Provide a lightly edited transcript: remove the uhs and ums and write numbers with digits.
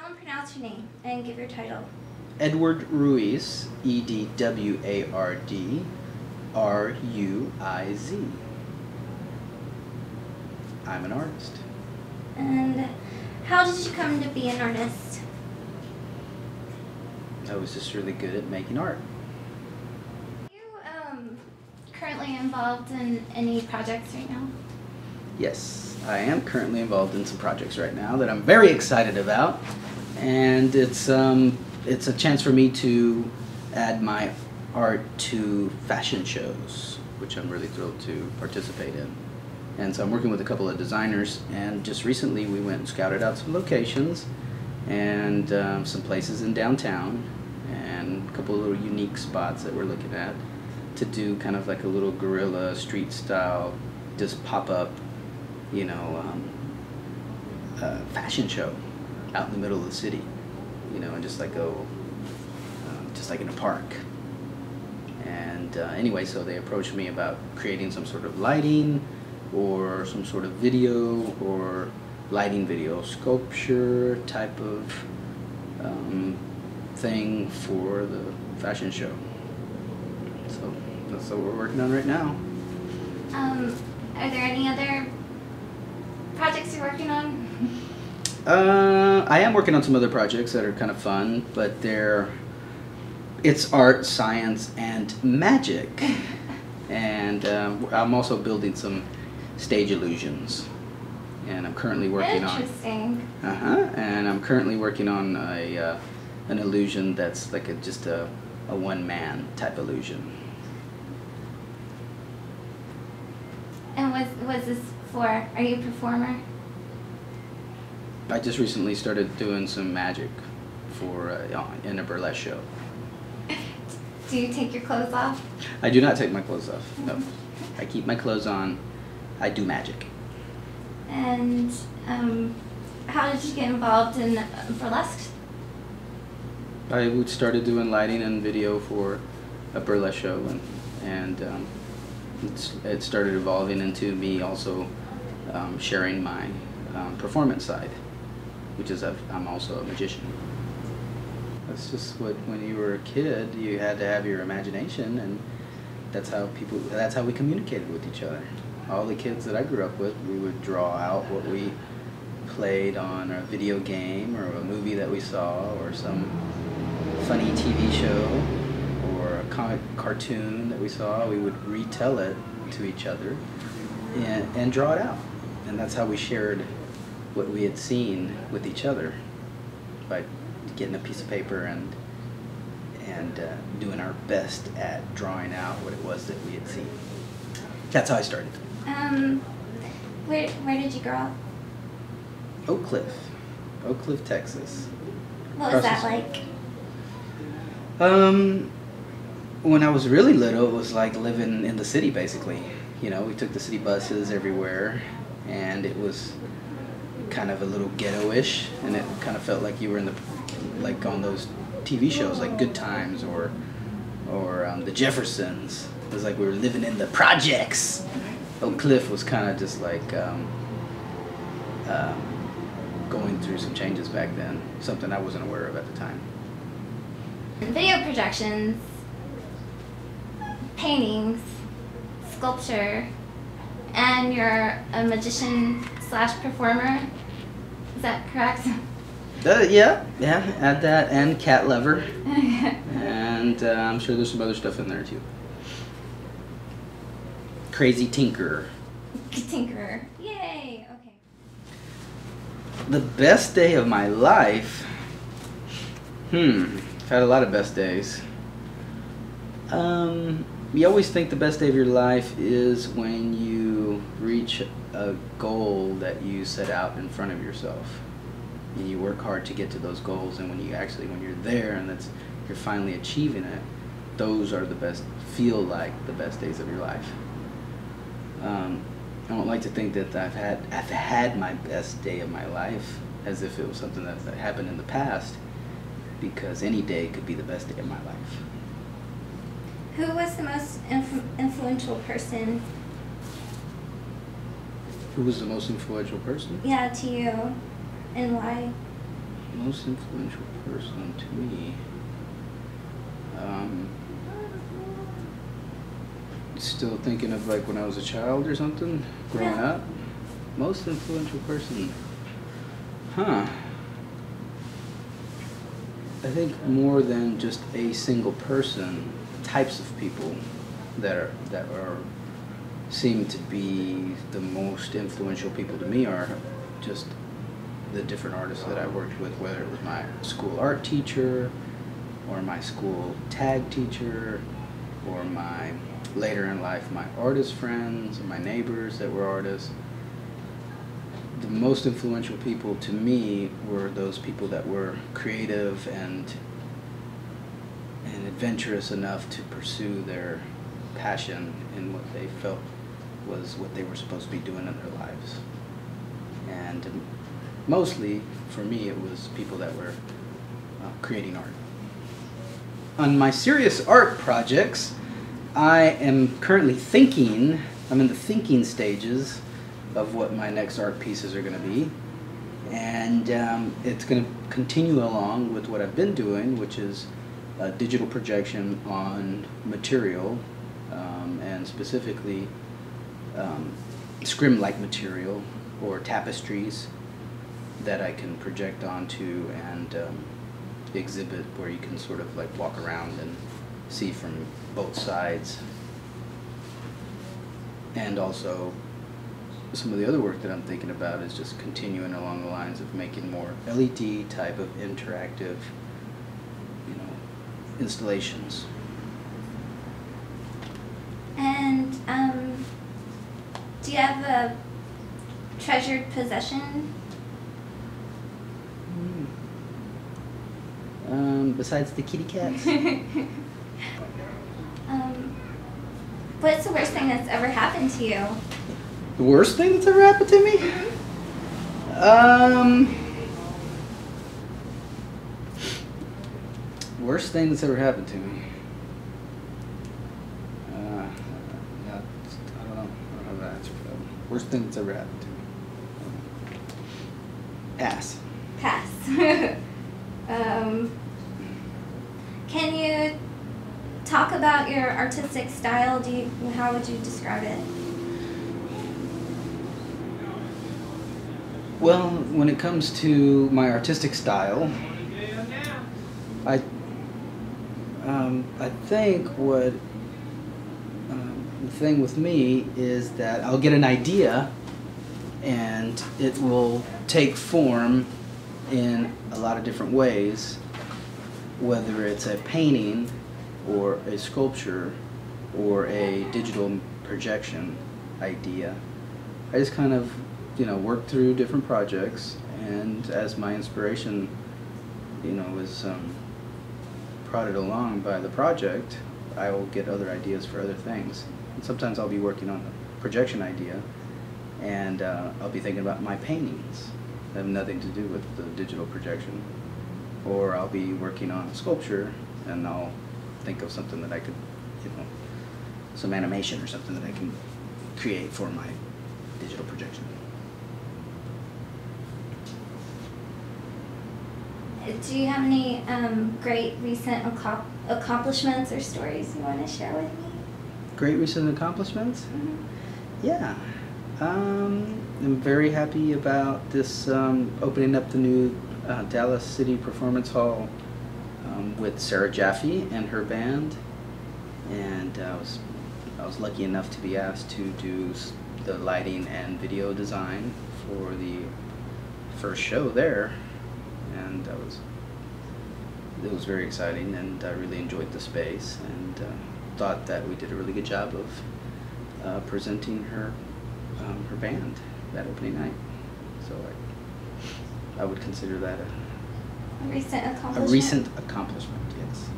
and pronounce your name and give your title. Edward Ruiz, Edward Ruiz. I'm an artist. And how did you come to be an artist? I was just really good at making art. Are you currently involved in any projects right now? Yes, I am currently involved in some projects right now that I'm very excited about, and it's a chance for me to add my art to fashion shows, which I'm really thrilled to participate in. And so I'm working with a couple of designers, and just recently we went and scouted out some locations and some places in downtown and a couple of little unique spots that we're looking at to do kind of like a little guerrilla street style, just pop up, you know, fashion show out in the middle of the city, you know, and just like go, just like in a park. And anyway, so they approached me about creating some sort of lighting or some sort of video or lighting video sculpture type of thing for the fashion show. So that's what we're working on right now. Are there any other projects you're working on? I am working on some other projects that are kind of fun, but it's art, science, and magic. And I'm also building some stage illusions, and I'm currently working on. Interesting. And I'm currently working on an illusion that's like just a one-man type illusion. And was this for? Are you a performer? I just recently started doing some magic for in a burlesque show. Do you take your clothes off? I do not take my clothes off. No, I keep my clothes on. I do magic. And how did you get involved in burlesque? I started doing lighting and video for a burlesque show, and it started evolving into me also sharing my performance side, which is I'm also a magician. That's just when you were a kid, you had to have your imagination, and that's how we communicated with each other. All the kids that I grew up with, we would draw out what we played on a video game or a movie that we saw or some funny TV show or a comic cartoon that we saw. We would retell it to each other and draw it out. And that's how we shared what we had seen with each other, by getting a piece of paper and doing our best at drawing out what it was that we had seen. That's how I started. Where did you grow up? Oak Cliff, Texas. What was that like? When I was really little, it was like living in the city, basically. You know, we took the city buses everywhere, and it was kind of a little ghetto-ish, and it kind of felt like you were in like on those TV shows like Good Times or The Jeffersons. It was like we were living in the projects. Oak Cliff was kind of just like going through some changes back then, something I wasn't aware of at the time. Video projections, paintings, sculpture, and you're a magician / performer. Is that correct? Yeah, add that and cat lover. And I'm sure there's some other stuff in there too. Crazy tinkerer. Tinkerer. Yay, okay. The best day of my life? I've had a lot of best days. You always think the best day of your life is when you reach a goal that you set out in front of yourself. And you work hard to get to those goals, and when you're there and you're finally achieving it, those are feel like the best days of your life. I don't like to think that I've had my best day of my life as if it was something that happened in the past, because any day could be the best day of my life. Who was the most influential person? Who was the most influential person? Yeah, to you, and why? Most influential person to me. Still thinking of like when I was a child or something, growing Yeah. up. Most influential person. Huh. I think more than just a single person, types of people that are seem to be the most influential people to me are just the different artists that I worked with, whether it was my school art teacher or my school tag teacher or my later in life my artist friends, my neighbors that were artists. The most influential people to me were those people that were creative and adventurous enough to pursue their passion in what they felt was what they were supposed to be doing in their lives. And mostly, for me, it was people that were creating art. On my serious art projects, I am currently thinking, I'm in the thinking stages of what my next art pieces are going to be. And it's going to continue along with what I've been doing, which is digital projection on material, and specifically scrim-like material or tapestries that I can project onto and exhibit, where you can sort of like walk around and see from both sides. And also some of the other work that I'm thinking about is just continuing along the lines of making more LED type of interactive, installations. And do you have a treasured possession? Besides the kitty cats? What's the worst thing that's ever happened to you? The worst thing that's ever happened to me? Worst thing that's ever happened to me? I don't know. I don't have an answer for that one. Worst thing that's ever happened to me? Pass. Pass. Can you talk about your artistic style? How would you describe it? Well, when it comes to my artistic style, I think what the thing with me is that I'll get an idea and it will take form in a lot of different ways, whether it's a painting or a sculpture or a digital projection idea. I just kind of work through different projects, and as my inspiration is prodded along by the project, I will get other ideas for other things. And sometimes I'll be working on a projection idea and I'll be thinking about my paintings that have nothing to do with the digital projection, or I'll be working on a sculpture and I'll think of something that I could, some animation or something that I can create for my digital projection. Do you have any great recent accomplishments or stories you want to share with me? Great recent accomplishments? Mm-hmm. Yeah. I'm very happy about this opening up the new Dallas City Performance Hall with Sarah Jaffe and her band. And I was lucky enough to be asked to do the lighting and video design for the first show there. And it was very exciting, and I really enjoyed the space, and thought that we did a really good job of presenting her band that opening night. So I would consider that A recent accomplishment. a recent accomplishment, yes.